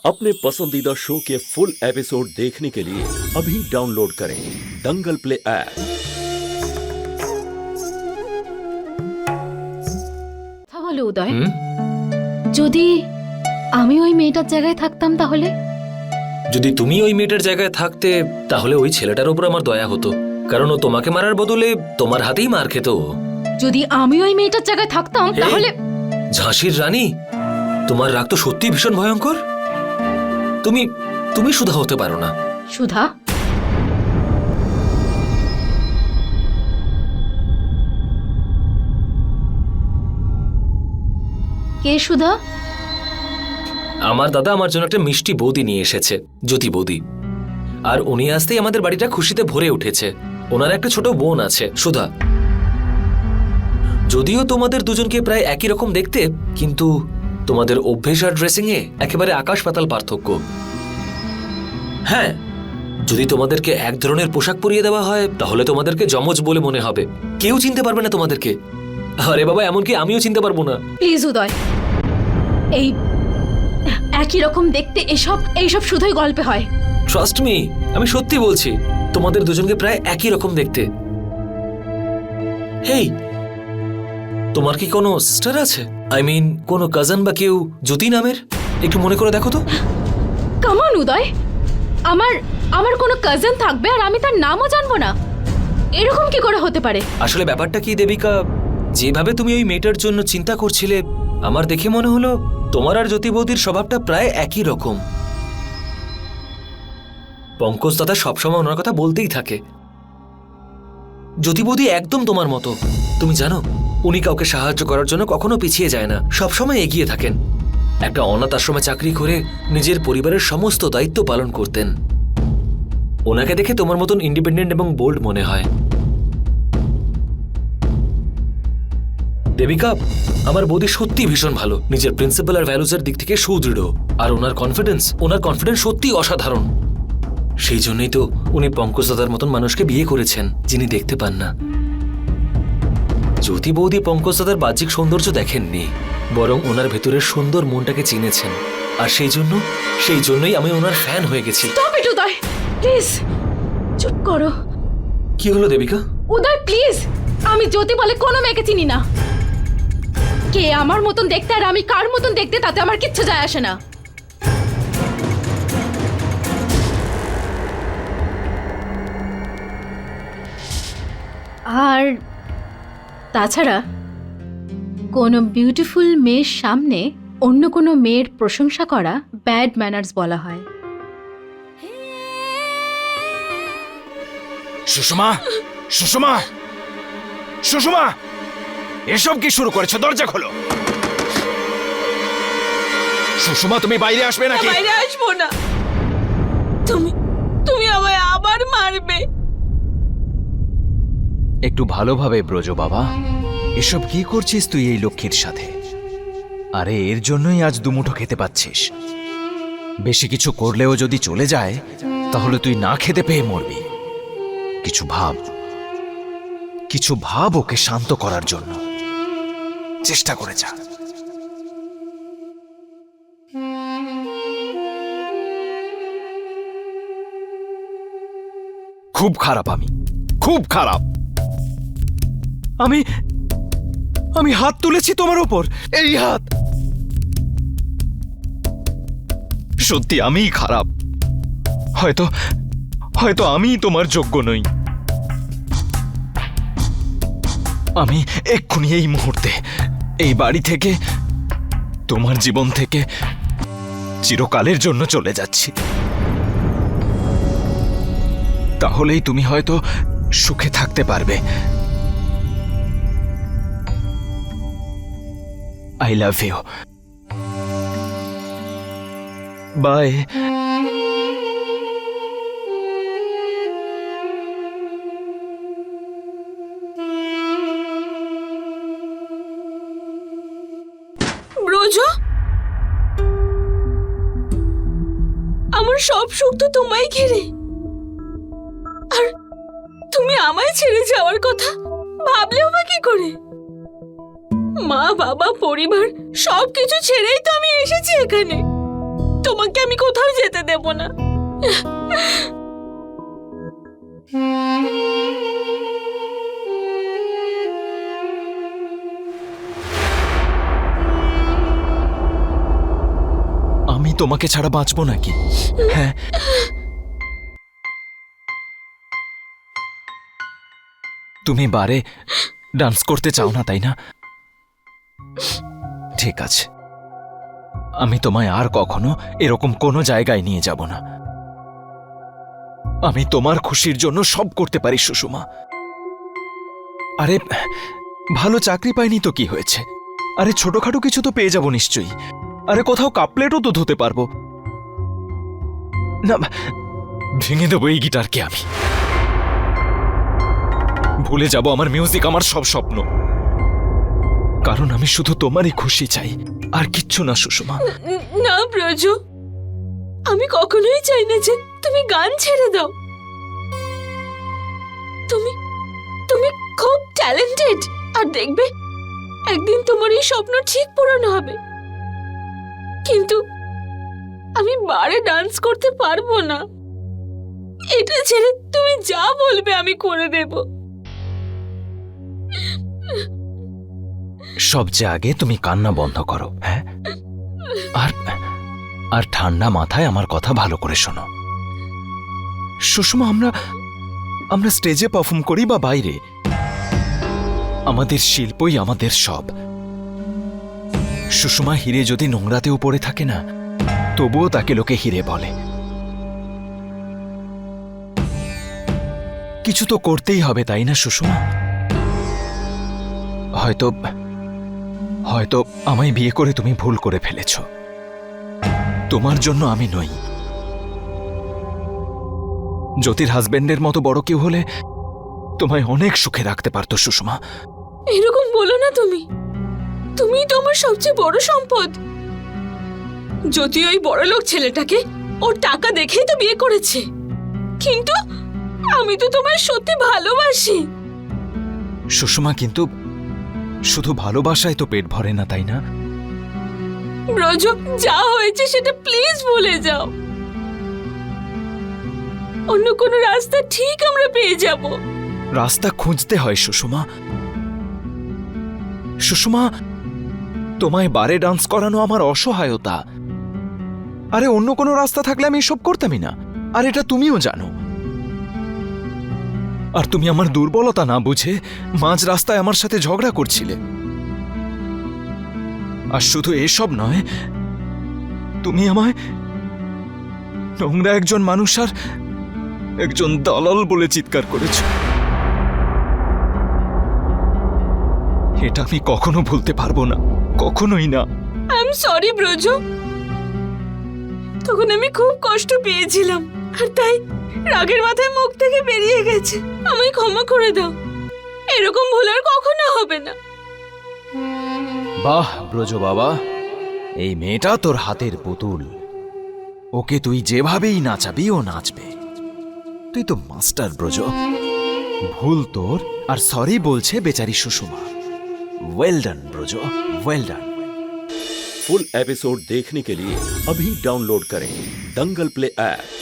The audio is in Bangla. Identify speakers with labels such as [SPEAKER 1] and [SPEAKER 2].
[SPEAKER 1] अपने पसंदीदा शो के फुल एपिसोड देखने के लिए अभी डाउनलोड करें दंगल प्ले ऐप।
[SPEAKER 2] তাহলে উদয়, যদি আমি ওই মেয়েটার জায়গায় থাকতাম তাহলে?
[SPEAKER 3] যদি তুমি ওই মেয়েটার জায়গায় থাকতে তাহলে ওই ছেলেটার উপর আমার দয়া হতো, কারণ ও তোমাকে মারার বদলে তোমার হাতেই মার খেত।
[SPEAKER 2] যদি আমি ওই মেয়েটার জায়গায় থাকতাম তাহলে?
[SPEAKER 3] ঝাঁসির রানী, তোমার রাগ তো সত্যি ভীষণ ভয়ঙ্কর। তুমি তুমি সুধা হতে পারো না।
[SPEAKER 2] সুধা? কে সুধা?
[SPEAKER 3] আমার দাদা আমার জন্য একটা মিষ্টি বৌদি নিয়ে এসেছে, জ্যোতি বৌদি। আর উনি আসতেই আমাদের বাড়িটা খুশিতে ভরে উঠেছে। ওনার একটা ছোট বোন আছে, সুধা। যদিও তোমাদের দুজনকে প্রায় একই রকম দেখতে, কিন্তু তোমাদের অভ্যেস আর ড্রেসিং এ একেবারে আকাশ পাতাল পার্থক্য। হ্যাঁ, যদি তোমাদেরকে এক ধরনের পোশাক পরিয়ে দেওয়া হয় তাহলে তোমাদেরকে যমজ বলে মনে হবে, কেউ চিনতে পারবে না তোমাদেরকে। আরে বাবা, এমনকি আমিও চিনতে পারবো না।
[SPEAKER 2] প্লিজ উদয়, এই একই রকম দেখতে এইসব শুধুই গল্পে হয়।
[SPEAKER 3] ট্রাস্ট মি, আমি সত্যি বলছি, তোমাদের দুজনকে প্রায় একই রকম দেখতে। হেই, তোমার কি কোনো সিস্টার আছে? আই মিন কোনো কাজিন বা কেউ জ্যোতি নামের? একটু মনে করে দেখো তো।
[SPEAKER 2] কাম অন উদয়, আমার কোনো কাজিন থাকবে আর আমি তার নামও জানবো না? এরকম কি করে হতে পারে?
[SPEAKER 3] আসলে ব্যাপারটা কি দেবিকা, যেভাবে তুমি ওই মেয়েটার জন্য চিন্তা করছিলে, আমার দেখে মনে হলো তোমার আর জ্যোতি বৌদির স্বভাবটা প্রায় একই রকম। পঙ্কজ দাদা সবসময় ওনার কথা বলতেই থাকে। জ্যোতি বৌদি একদম তোমার মতো। তুমি জানো, উনি কাউকে সাহায্য করার জন্য কখনো পিছিয়ে যায় না, সবসময় এগিয়ে থাকেন। একটা অনাথ আশ্রমে চাকরি করে নিজের পরিবারের সমস্ত দায়িত্ব পালন করতেন। ওনাকে দেখে তোমার মতন ইন্ডিপেন্ডেন্ট এবং বোল্ড মনে হয়। দেবিকা, আমার বৌদি সত্যি ভীষণ ভালো, নিজের প্রিন্সিপাল আর ভ্যালুজের দিক থেকে সুদৃঢ়। আর ওনার কনফিডেন্স সত্যি অসাধারণ। সেই জন্যই তো উনি পঙ্কজ দাদার মতন মানুষকে বিয়ে করেছেন, যিনি দেখতে পান না। জ্যোতি বৌদি পঙ্কজ দাদার বাহ্যিক সৌন্দর্য দেখেননি, বরং ওনার ভেতরের সুন্দর মনটাকে চিনেছেন। আর সেই জন্যই আমি ওনার ফ্যান হয়ে গেছি।
[SPEAKER 2] স্টপ ইট উদয়, প্লিজ চুপ করো।
[SPEAKER 3] কি হলো দেবিকা?
[SPEAKER 2] উদয় প্লিজ, আমি জ্যোতি বলে কোনো মেয়েকে চিনি না। কে আমার মতন দেখতে আর আমি কার মতন দেখতে তাতে আমার কিচ্ছু যায় আসে না। আর তাছাড়া কোনো বিউটিফুল মেয়ের সামনে অন্য কোনো মেয়ের প্রশংসা করা ব্যাড ম্যানার্স বলা হয়।
[SPEAKER 4] সুষমা, সুষমা, সুষমা, এসব কি শুরু করেছো? দরজা খোলো। সুষমা, তুমি বাইরে আসবে নাকি?
[SPEAKER 5] বাইরে আসবো না। তুমি আমায় আবার মারবে।
[SPEAKER 4] একটু ভালোভাবে ব্রজ বাবা, এসব কি করছিস তুই এই লক্ষ্মীর সাথে? আরে এর জন্যই আজ দুমুঠো খেতে পাচ্ছিস। বেশি কিছু করলেও যদি চলে যায় তাহলে তুই না খেতে পেয়ে মরবি। কিছু ভাব ওকে শান্ত করার জন্য চেষ্টা করে যা। খুব খারাপ, খুব খারাপ। আমি হাত তুলেছি তোমার ওপর, এই হাত। সত্যি আমিই খারাপ। হয়তো আমি তোমার যোগ্য নই। আমি এক্ষুনি এই মুহূর্তে এই বাড়ি থেকে, তোমার জীবন থেকে চিরকালের জন্য চলে যাচ্ছি। তাহলেই তুমি হয়তো সুখে থাকতে পারবে। I love you. Bye.
[SPEAKER 5] Braj, আমার সব সুখ তো তোমায় ঘিরে, আর তুমি আমায় ছেড়ে যাওয়ার কথা ভাবলেও বা কি করে? মা বাবা পরিবার সবকিছু ছেড়েই তো আমি এসেছি এখানে। তোমাকে আমি কোথাও যেতে দেব না।
[SPEAKER 4] আমি তোমাকে ছাড়া বাঁচবো নাকি? হ্যাঁ, তুমি বারে ডান্স করতে চাও না, তাই না? ঠিক আছে, আমি তোমায় আর কখনো এরকম কোনো জায়গায় নিয়ে যাব না। আমি তোমার খুশির জন্য সব করতে পারি সুষমা। আরে ভালো চাকরি পাইনি তো কি হয়েছে? আরে ছোটখাটো কিছু তো পেয়ে যাব নিশ্চয়ই। আরে কোথাও কাপ প্লেটও তো ধুতে পারবো না। ভেঙে দেবো এই গিটারকে আমি। ভুলে যাব আমার মিউজিক, আমার সব স্বপ্ন। কারণ আমি শুধু তোমারই খুশি চাই, আর কিচ্ছু না সুষমা।
[SPEAKER 5] না ব্রজ, আমি কখনোই চাই না যে তুমি গান ছেড়ে দাও। তুমি তুমি খুব ট্যালেন্টেড, আর দেখবে একদিন তোমার এই স্বপ্ন ঠিক পূরণ হবে। কিন্তু আমি বারে ডান্স করতে পারবো না। এটা ছেড়ে তুমি যা বলবে আমি করে দেব।
[SPEAKER 4] সবচেয়ে আগে তুমি কান্না বন্ধ করো, হ্যাঁ? আর আর ঠান্ডা মাথায় আমার কথা ভালো করে শোনো সুষমা। আমরা স্টেজে পারফর্ম করি বা বাইরে, আমাদের শিল্পই আমাদের সব। সুষমা, হিরে যদি নোংরাতেও পড়ে থাকে না, তবুও তাকে লোকে হিরে বলে। কিছু তো করতেই হবে, তাই না সুষমা? হয়তো আমায় বিয়ে করে তুমি ভুল করে ফেলেছ। তোমার জন্য আমি নই। জ্যোতির হাজবেন্ডের মতো বড় কেউ হলে তোমায় অনেক সুখে রাখতে পারতো সুষমা।
[SPEAKER 5] এরকম বলো না তুমি। তুমি তো আমার সবচেয়ে বড় সম্পদ। যদি ওই বড়লোক ছেলেটাকে ওর টাকা দেখেই তো বিয়ে করেছে, কিন্তু আমি তো তোমায় সত্যি ভালোবাসি।
[SPEAKER 4] সুষমা, কিন্তু শুধু ভালোবাসায় তো পেট ভরে না, তাই না?
[SPEAKER 5] ব্রজ, যা হয়েছে সেটা প্লিজ ভুলে যাও। অন্য কোনো রাস্তা ঠিক আমরা পেয়ে যাব।
[SPEAKER 4] রাস্তা খুঁজতে হয় সুষমা। সুষমা, তোমায় বারে ডান্স করানো আমার অসহায়তা। আরে অন্য কোনো রাস্তা থাকলে আমি এসব করতামই না, আর এটা তুমিও জানো। আর তুমি আমার দুর্বলতা না বুঝে মাঝ রাস্তায় আমার সাথে ঝগড়া করছিলে। আর শুধু এসব নয়, তুমি আমায় নোংরা একজন মানুষ আর একজন দালাল বলে চিৎকার করেছ। এটা আমি কখনো ভুলতে পারবো না, কখনোই না।
[SPEAKER 5] I am sorry Braja. তখন আমি খুব কষ্ট পেয়েছিলাম, আর তাই রাগের মাথায় মুখ থেকে বেরিয়ে গেছে। আমায় ক্ষমা করে দাও। এরকম ভুল আর কখনো হবে না।
[SPEAKER 4] বাহ ব্রজ বাবা, এই মেয়েটা তোর হাতের পুতুল। ওকে তুই যেভাবেই নাচাবি ও নাচবে। তুই তো মাস্টার ব্রজ। ভুল তোর, আর সরি বলছে বেচারি Sushma. Well done Braj, well done.
[SPEAKER 1] Full episode देखने के लिए अभी डाउनलोड करें दंगल प्ले ऐप।